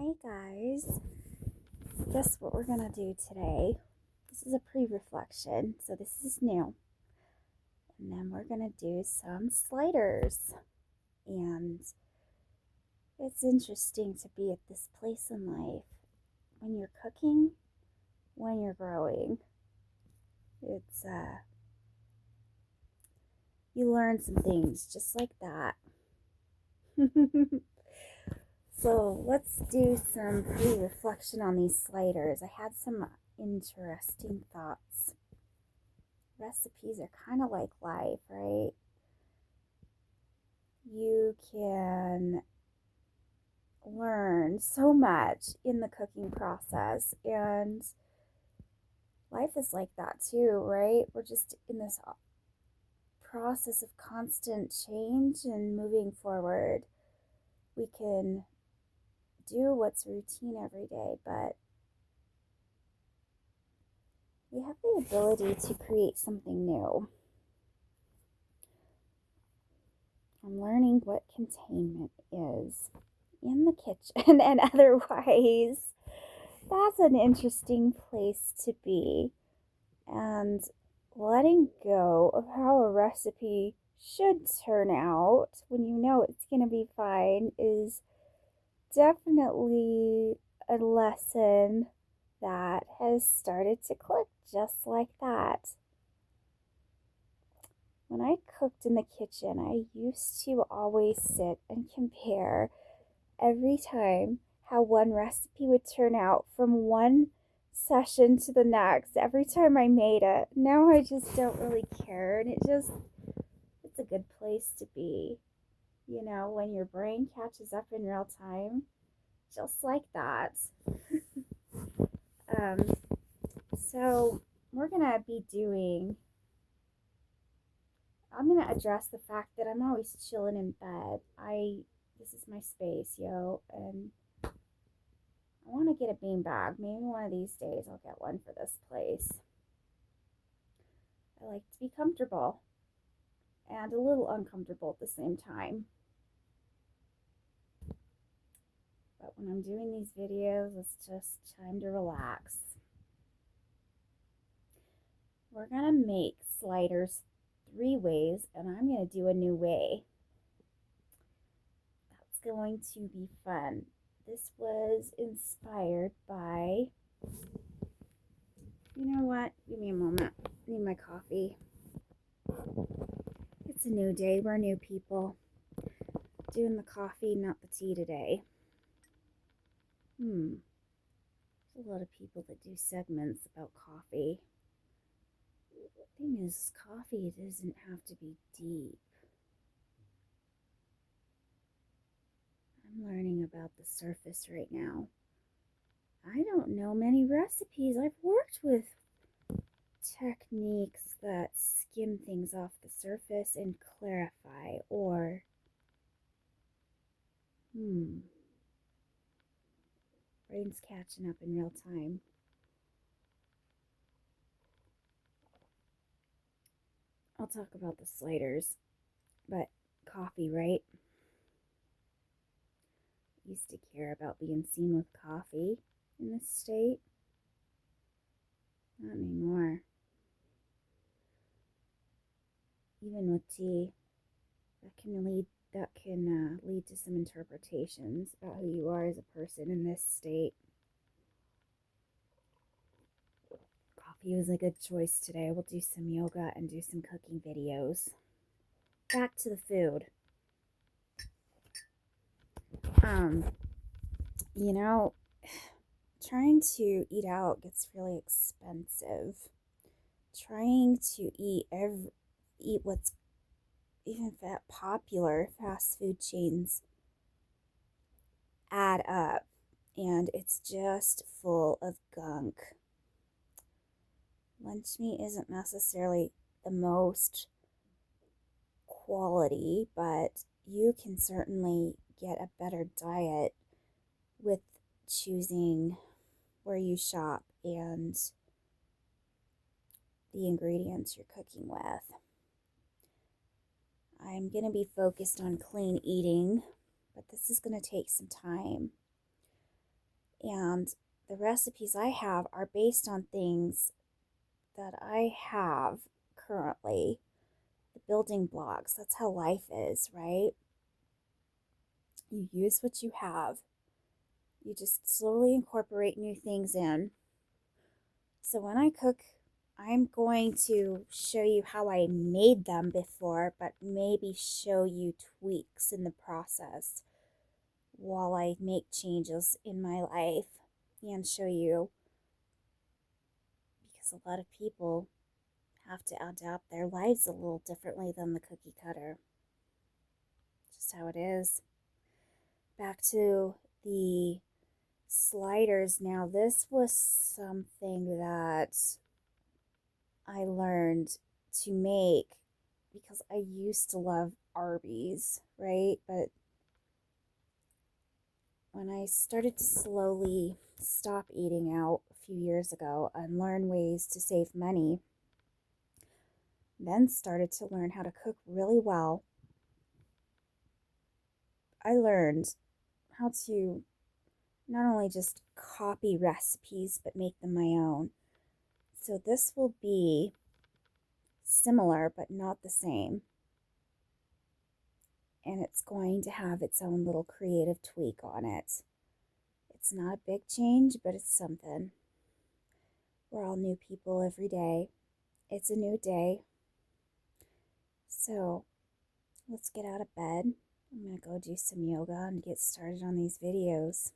Hey guys, guess what we're gonna do today? This is a pre-reflection, so this is new. And then we're gonna do some sliders. And it's interesting to be at this place in life when you're cooking, when you're growing. It's you learn some things just like that. So let's do some pre-reflection on these sliders. I had some interesting thoughts. Recipes are kind of like life, right? You can learn so much in the cooking process, and life is like that too, right? We're just in this process of constant change and moving forward. We can do what's routine every day, but we have the ability to create something new. I'm learning what containment is in the kitchen and otherwise. That's an interesting place to be. And letting go of how a recipe should turn out when you know it's going to be fine is definitely a lesson that has started to click just like that. When I cooked in the kitchen, I used to always sit and compare every time how one recipe would turn out from one session to the next every time I made it. Now I just don't really care, and it's a good place to be, when your brain catches up in real time, just like that. um, so we're gonna be doing I'm gonna address the fact that I'm always chilling in bed. This is my space, and I want to get a beanbag. Maybe one of these days I'll get one for this place. I like to be comfortable and a little uncomfortable at the same time. But when I'm doing these videos, it's just time to relax. We're gonna make sliders 3 ways, and I'm gonna do a new way. That's going to be fun. This was inspired by, you know what? Give me a moment. I need my coffee. It's a new day. We're new people. Doing the coffee, not the tea today. There's a lot of people that do segments about coffee. The thing is, coffee doesn't have to be deep. I'm learning about the surface right now. I don't know many recipes. I've worked with techniques that skim things off the surface and clarify, or brain's catching up in real time. I'll talk about the sliders, but coffee, right? Used to care about being seen with coffee in this state. Not anymore. Even with tea, that can lead to some interpretations about who you are as a person in this state. Coffee was a good choice today. We'll do some yoga and do some cooking videos. Back to the food. Trying to eat out gets really expensive. Trying to eat what's even popular fast food chains add up, and it's just full of gunk. Lunch meat isn't necessarily the most quality, but you can certainly get a better diet with choosing where you shop and the ingredients you're cooking with. I'm going to be focused on clean eating, but this is going to take some time. And the recipes I have are based on things that I have currently, the building blocks. That's how life is, right? You use what you have. You just slowly incorporate new things in. So when I cook, I'm going to show you how I made them before, but maybe show you tweaks in the process while I make changes in my life and show you, because a lot of people have to adapt their lives a little differently than the cookie cutter. Just how it is. Back to the sliders now. This was something that I learned to make because I used to love Arby's, right? But when I started to slowly stop eating out a few years ago and learn ways to save money, then started to learn how to cook really well, I learned how to not only just copy recipes but make them my own. So this will be similar but not the same. And it's going to have its own little creative tweak on it. It's not a big change, but it's something. We're all new people every day. It's a new day. So let's get out of bed. I'm going to go do some yoga and get started on these videos.